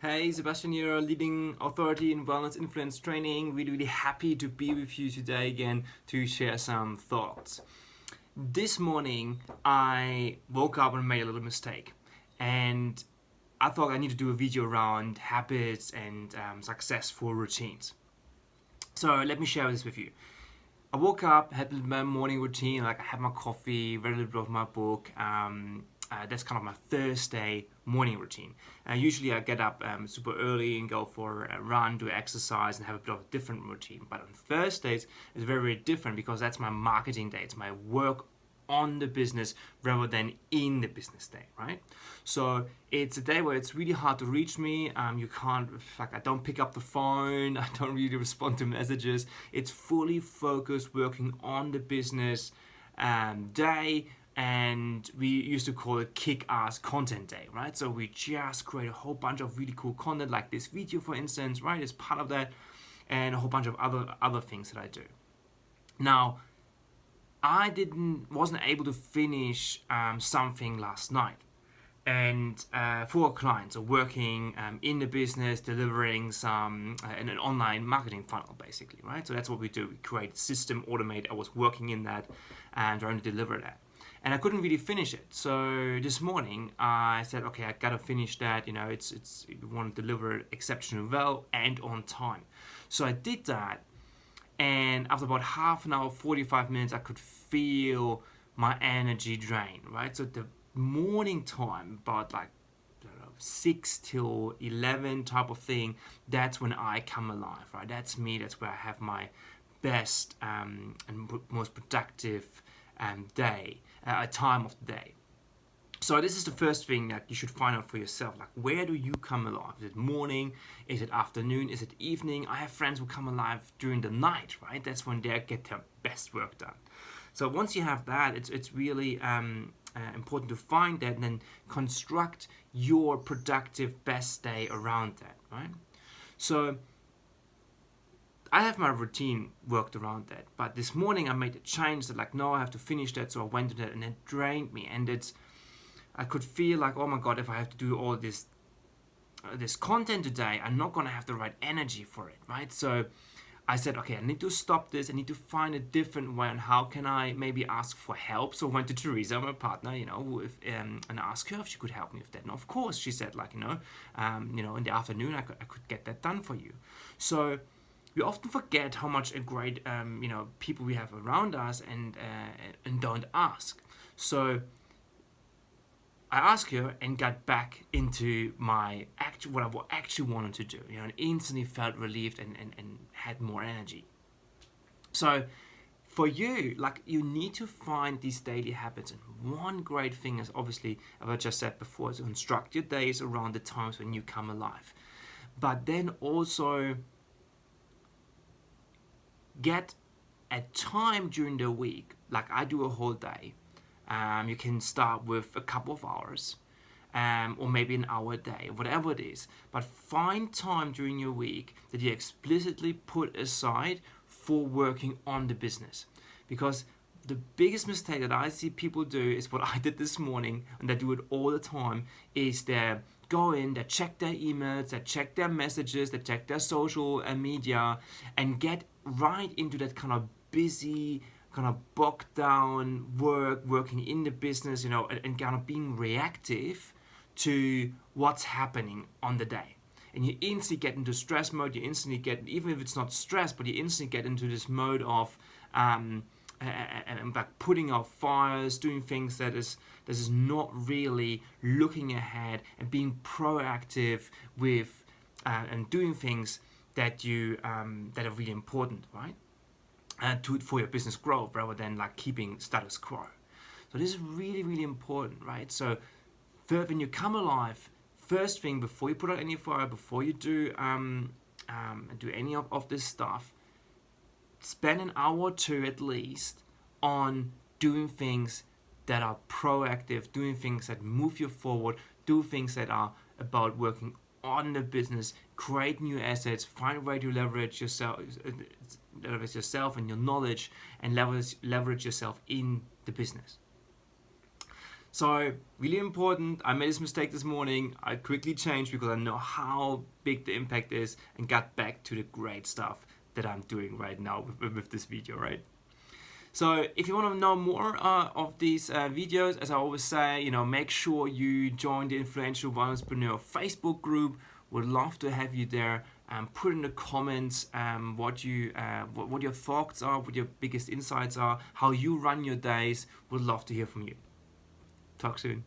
Hey, Sebastian here, leading authority in wellness influence training. Really happy to be with you today again to share some thoughts. This morning, I woke up and made a little mistake, and I thought I need to do a video around habits and successful routines. So let me share this with you. I woke up, had my morning routine, like I had my coffee, read a little bit of my book. That's kind of my Thursday morning routine. Usually I get up super early and go for a run, do exercise, and have a bit of a different routine. But on Thursdays, it's very different because that's my marketing day. It's my work on the business rather than in the business day, right? So it's a day where it's really hard to reach me. You can't, like, I don't pick up the phone. I don't really respond to messages. It's fully focused working on the business day. And we used to call it kick-ass content day, right? So we just create a whole bunch of really cool content, like this video, for instance, right? It's part of that, and a whole bunch of other things that I do. Now, I wasn't able to finish something last night, and for a client, so working in the business, delivering some in an online marketing funnel, basically, right? So that's what we do. We create a system, automate. I was working in that and trying to deliver that. And I couldn't really finish it. So this morning I said, okay, I gotta finish that. You know, it's we want to deliver it exceptionally well and on time. So I did that, and after about half an hour, 45 minutes, I could feel my energy drain. Right. So the morning time, about like 6 till 11 type of thing, that's when I come alive. Right. That's me. That's where I have my best and most productive day, time of the day. So this is the first thing that you should find out for yourself. Like, where do you come alive? Is it morning? Is it afternoon? Is it evening? I have friends who come alive during the night, right? That's when they get their best work done. So once you have that, it's really important to find that and then construct your productive best day around that, right? So I have my routine worked around that, but this morning I made a change that, like, no, I have to finish that, so I went to that, and it drained me, and I could feel like, oh my god, if I have to do all this content today, I'm not gonna have the right energy for it, right? So I said, okay, I need to stop this. I need to find a different way on how can I maybe ask for help. So I went to Teresa, my partner, and asked her if she could help me with that. And of course, she said, like, in the afternoon I could get that done for you. So we often forget how much a great people we have around us and don't ask. So I asked her and got back into what I actually wanted to do, and instantly felt relieved and had more energy. So for you, like, you need to find these daily habits, and one great thing is, obviously, as I just said before, to construct your days around the times when you come alive. But then also get a time during the week, like I do a whole day. You can start with a couple of hours, or maybe an hour a day, whatever it is. But find time during your week that you explicitly put aside for working on the business. Because the biggest mistake that I see people do is what I did this morning, and they do it all the time, is they go in, they check their emails, they check their messages, they check their social media, and get right into that kind of busy, kind of bogged down working in the business, and kind of being reactive to what's happening on the day. And you instantly get into stress mode. You instantly get, even if it's not stress, but you instantly get into this mode of and like putting out fires, doing things that is not really looking ahead and being proactive with and doing things that that are really important, right? For your business growth, rather than like keeping status quo. So this is really, really important, right? So when you come alive, first thing, before you put out any fire, before you do any of this stuff, spend an hour or two at least on doing things that are proactive, doing things that move you forward, do things that are about working on the business, create new assets, find a way to leverage yourself and your knowledge, and leverage yourself in the business. So really important. I made this mistake this morning. I quickly changed because I know how big the impact is and got back to the great stuff that I'm doing right now with this video, right? So if you want to know more of these videos, as I always say, make sure you join the Influential Wellnesspreneur Facebook group. Would love to have you there. Put in the comments what your thoughts are, what your biggest insights are, how you run your days. Would love to hear from you. Talk soon.